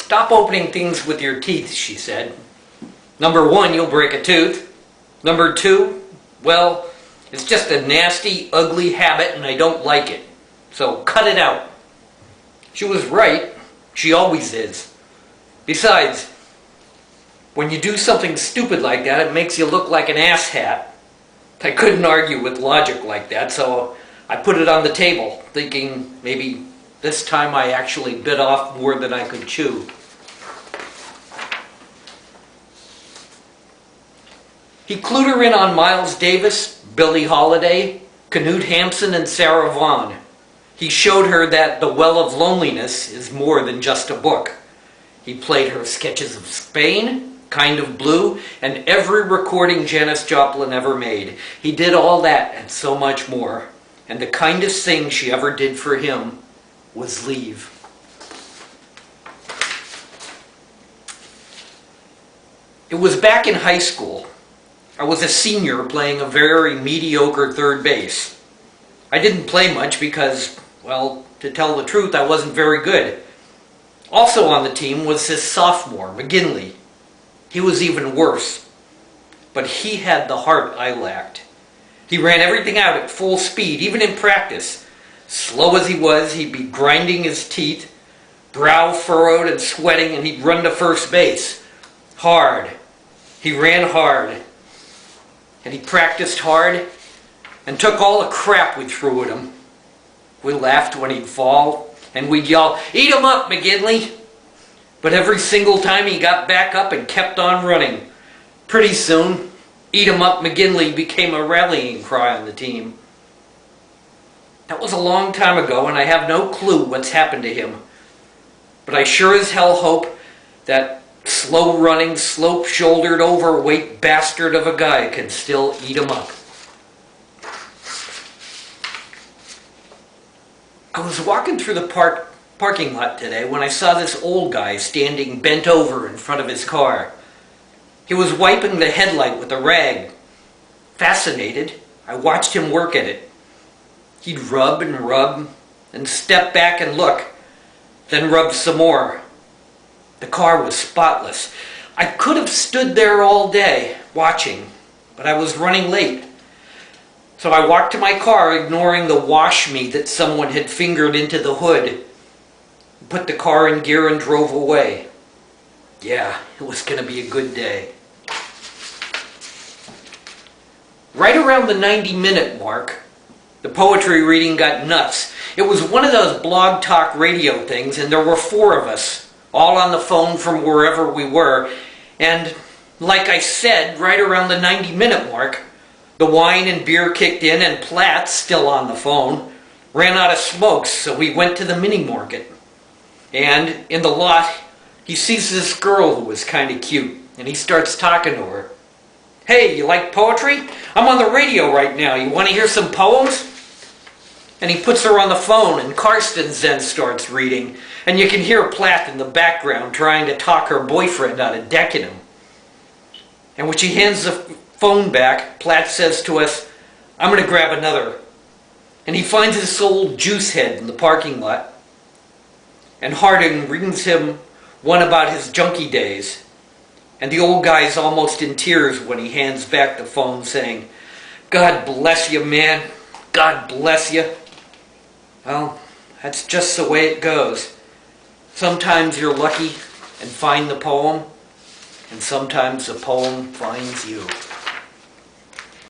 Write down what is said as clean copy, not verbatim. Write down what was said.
"Stop opening things with your teeth," she said. "Number one, you'll break a tooth. Number two, well, it's just a nasty, ugly habit and I don't like it. So cut it out." She was right. She always is. Besides, when you do something stupid like that, it makes you look like an asshat. I couldn't argue with logic like that, so I put it on the table, thinking maybe this time I actually bit off more than I could chew. He clued her in on Miles Davis, Billie Holiday, Knut Hamsun, and Sarah Vaughan. He showed her that The Well of Loneliness is more than just a book. He played her Sketches of Spain, Kind of Blue, and every recording Janis Joplin ever made. He did all that and so much more. And the kindest thing she ever did for him was leave. It was back in high school. I was a senior playing a very mediocre third base. I didn't play much because, well, to tell the truth, I wasn't very good. Also on the team was his sophomore, McGinley. He was even worse. But he had the heart I lacked. He ran everything out at full speed, even in practice. Slow as he was, he'd be grinding his teeth, brow furrowed and sweating, and he'd run to first base. Hard. He ran hard. And he practiced hard and took all the crap we threw at him. We laughed when he'd fall, and we'd yell, "Eat him up, McGinley!" But every single time he got back up and kept on running. Pretty soon, "Eat him up, McGinley" became a rallying cry on the team. That was a long time ago, and I have no clue what's happened to him. But I sure as hell hope that slow-running, slope-shouldered, overweight bastard of a guy can still eat him up. I was walking through the parking lot today when I saw this old guy standing bent over in front of his car. He was wiping the headlight with a rag. Fascinated, I watched him work at it. He'd rub and step back and look, then rub some more. The car was spotless. I could have stood there all day watching, but I was running late. So I walked to my car, ignoring the wash me that someone had fingered into the hood. Put the car in gear and drove away. Yeah, it was going to be a good day. Right around the 90-minute mark, the poetry reading got nuts. It was one of those blog talk radio things, and there were 4 of us, all on the phone from wherever we were. And like I said, right around the 90-minute mark, the wine and beer kicked in, and Platt, still on the phone, ran out of smokes, so we went to the mini-market. And in the lot, he sees this girl who was kind of cute, and he starts talking to her. "Hey, you like poetry? I'm on the radio right now. You want to hear some poems?" And he puts her on the phone, and Karsten then starts reading, and you can hear Platt in the background trying to talk her boyfriend out of decking him. And when she hands the phone back, Platt says to us, "I'm going to grab another." And he finds this old juice head in the parking lot, and Harding rings him one about his junkie days. And the old guy's almost in tears when he hands back the phone saying, "God bless you, man. God bless you." Well, that's just the way it goes. Sometimes you're lucky and find the poem, and sometimes the poem finds you.